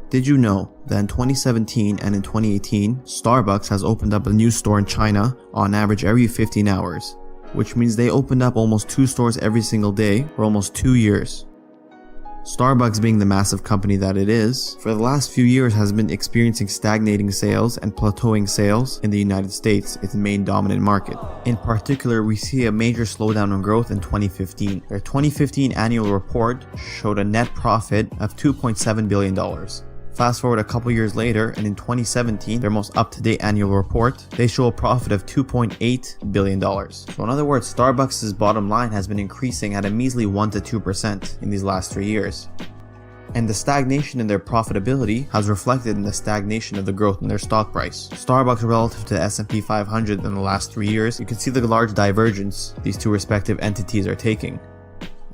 Did you know that in 2017 and in 2018, Starbucks has opened up a new store in China on average every 15 hours, which means they opened up almost 2 stores every single day for almost 2 years. Starbucks, being the massive company that it is, for the last few years has been experiencing stagnating sales and plateauing sales in the United States, its main dominant market. In particular, we see a major slowdown in growth in 2015. Their 2015 annual report showed a net profit of $2.7 billion. Fast forward a couple years later, and in 2017, their most up-to-date annual report, they show a profit of $2.8 billion. So in other words, Starbucks' bottom line has been increasing at a measly 1 to 2% in these last 3 years. And the stagnation in their profitability has reflected in the stagnation of the growth in their stock price. Starbucks relative to the S&P 500 in the last 3 years, you can see the large divergence these two respective entities are taking.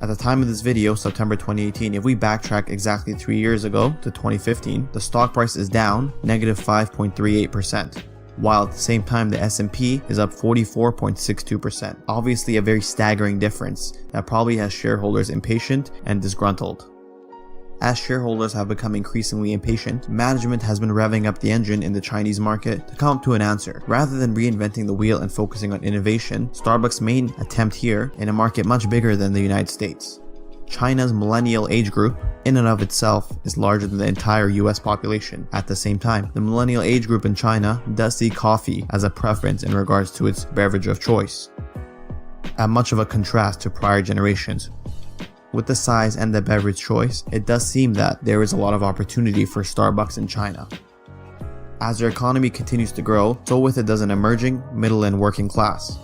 At the time of this video, September 2018, if we backtrack exactly 3 years ago to 2015, the stock price is down negative 5.38%, while at the same time the S&P is up 44.62%. Obviously a very staggering difference that probably has shareholders impatient and disgruntled. As shareholders have become increasingly impatient, management has been revving up the engine in the Chinese market to come to an answer. Rather than reinventing the wheel and focusing on innovation, Starbucks' main attempt here in a market much bigger than the United States. China's millennial age group, in and of itself, is larger than the entire US population. At the same time, the millennial age group in China does see coffee as a preference in regards to its beverage of choice, at much of a contrast to prior generations. With the size and the beverage choice, it does seem that there is a lot of opportunity for Starbucks in China. As their economy continues to grow, so with it does an emerging middle and working class.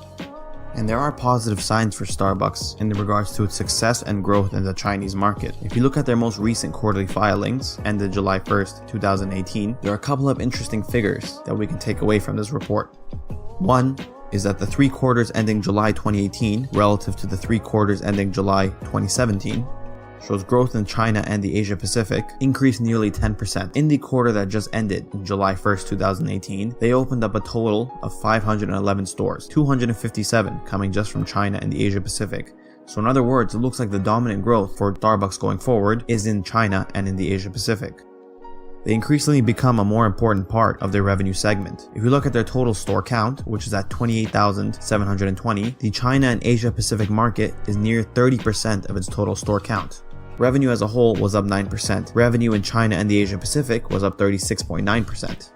And there are positive signs for Starbucks in regards to its success and growth in the Chinese market. If you look at their most recent quarterly filings, ended July 1st, 2018, there are a couple of interesting figures that we can take away from this report. One is that the 3 quarters ending July 2018 relative to the 3 quarters ending July 2017 shows growth in China and the Asia Pacific increased nearly 10%. In the quarter that just ended, July 1st, 2018, they opened up a total of 511 stores, 257 coming just from China and the Asia Pacific. So in other words, it looks like the dominant growth for Starbucks going forward is in China and in the Asia Pacific. They increasingly become a more important part of their revenue segment. If you look at their total store count, which is at 28,720, the China and Asia Pacific market is near 30% of its total store count. Revenue as a whole was up 9%. Revenue in China and the Asia Pacific was up 36.9%.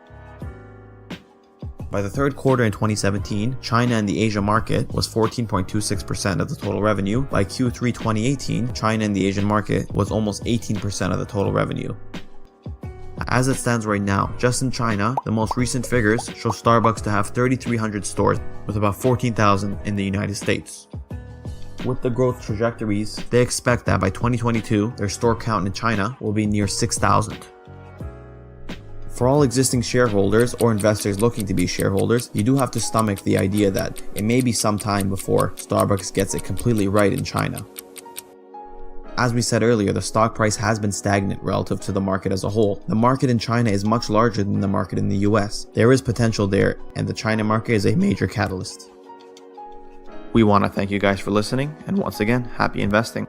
By the third quarter in 2017, China and the Asia market was 14.26% of the total revenue. By Q3 2018, China and the Asian market was almost 18% of the total revenue. As it stands right now, just in China, the most recent figures show Starbucks to have 3,300 stores with about 14,000 in the United States. With the growth trajectories, they expect that by 2022, their store count in China will be near 6,000. For all existing shareholders or investors looking to be shareholders, you do have to stomach the idea that it may be some time before Starbucks gets it completely right in China. As we said earlier, the stock price has been stagnant relative to the market as a whole. The market in China is much larger than the market in the US. There is potential there, and the China market is a major catalyst. We want to thank you guys for listening, and once again, happy investing.